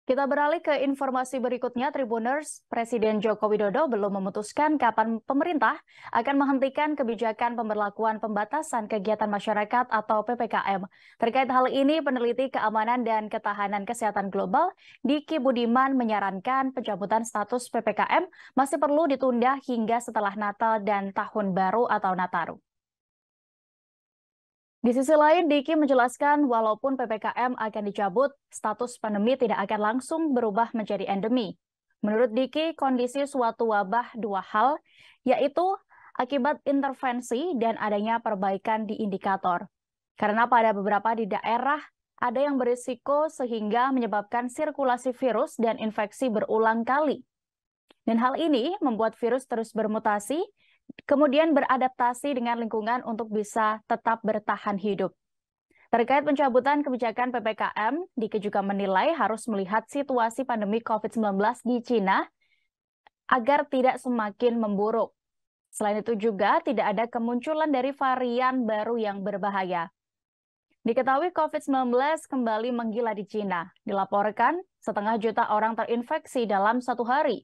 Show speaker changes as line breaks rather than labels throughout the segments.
Kita beralih ke informasi berikutnya, Tribuners. Presiden Joko Widodo belum memutuskan kapan pemerintah akan menghentikan kebijakan pemberlakuan pembatasan kegiatan masyarakat atau PPKM. Terkait hal ini, peneliti keamanan dan ketahanan kesehatan global, Diki Budiman menyarankan pencabutan status PPKM masih perlu ditunda hingga setelah Natal dan Tahun Baru atau Nataru. Di sisi lain, Diki menjelaskan walaupun PPKM akan dicabut, status pandemi tidak akan langsung berubah menjadi endemi. Menurut Diki, kondisi suatu wabah dua hal, yaitu akibat intervensi dan adanya perbaikan di indikator. Karena pada beberapa di daerah ada yang berisiko sehingga menyebabkan sirkulasi virus dan infeksi berulang kali. Dan hal ini membuat virus terus bermutasi, kemudian beradaptasi dengan lingkungan untuk bisa tetap bertahan hidup. Terkait pencabutan kebijakan PPKM, Diki juga menilai harus melihat situasi pandemi COVID-19 di Cina agar tidak semakin memburuk. Selain itu juga tidak ada kemunculan dari varian baru yang berbahaya. Diketahui COVID-19 kembali menggila di Cina. Dilaporkan 1,5 juta orang terinfeksi dalam satu hari.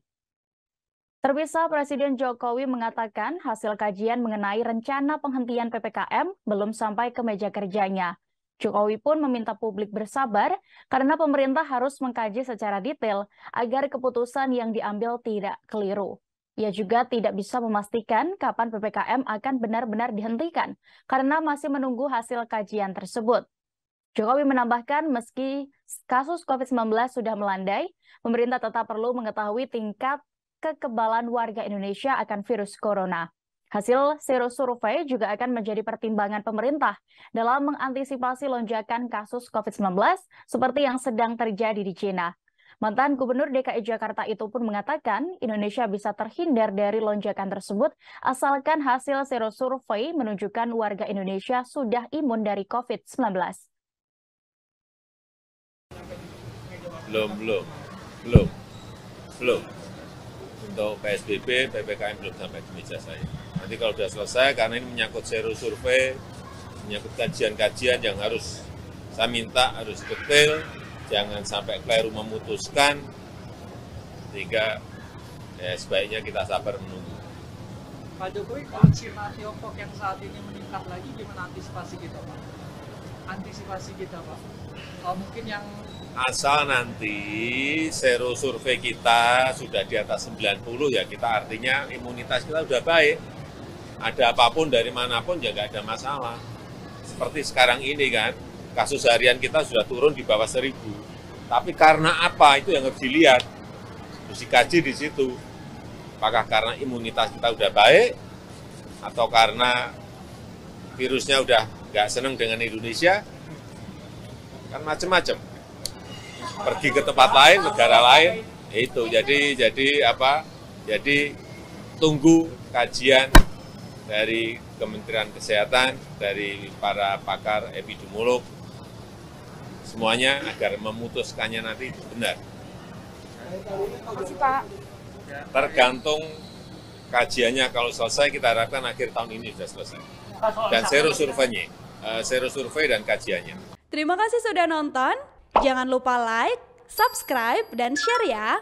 Terpisah, Presiden Jokowi mengatakan hasil kajian mengenai rencana penghentian PPKM belum sampai ke meja kerjanya. Jokowi pun meminta publik bersabar karena pemerintah harus mengkaji secara detail agar keputusan yang diambil tidak keliru. Ia juga tidak bisa memastikan kapan PPKM akan benar-benar dihentikan karena masih menunggu hasil kajian tersebut. Jokowi menambahkan meski kasus COVID-19 sudah melandai, pemerintah tetap perlu mengetahui tingkat kekebalan warga Indonesia akan virus corona. Hasil serosurvei juga akan menjadi pertimbangan pemerintah dalam mengantisipasi lonjakan kasus COVID-19 seperti yang sedang terjadi di Cina. Mantan Gubernur DKI Jakarta itu pun mengatakan Indonesia bisa terhindar dari lonjakan tersebut asalkan hasil serosurvei menunjukkan warga Indonesia sudah imun dari COVID-19.
Belum. Untuk PSBB, PPKM belum sampai di meja saya. Nanti kalau sudah selesai, karena ini menyangkut survei, menyangkut kajian-kajian yang harus saya minta harus detail, jangan sampai keliru memutuskan, sehingga sebaiknya kita sabar menunggu.
Pak Jokowi, kalau Cina Tiongkok yang saat ini meningkat lagi, gimana antisipasi kita, Pak? Mungkin yang
asal nanti serosurvei kita sudah di atas 90 ya kita artinya imunitas kita sudah baik. Ada apapun dari manapun ya nggak ada masalah. Seperti sekarang ini kan, kasus harian kita sudah turun di bawah 1.000. Tapi karena apa itu yang harus dilihat, harus dikaji di situ. Apakah karena imunitas kita sudah baik, atau karena virusnya udah nggak senang dengan Indonesia, kan macam-macam. Pergi ke tempat lain, negara lain, itu. Jadi tunggu kajian dari Kementerian Kesehatan, dari para pakar epidemiolog, semuanya agar memutuskannya nanti benar.
Makasih, Pak.
Tergantung kajiannya, kalau selesai kita harapkan akhir tahun ini sudah selesai. Dan serosurvei dan kajiannya.
Terima kasih sudah nonton. Jangan lupa like, subscribe, dan share ya.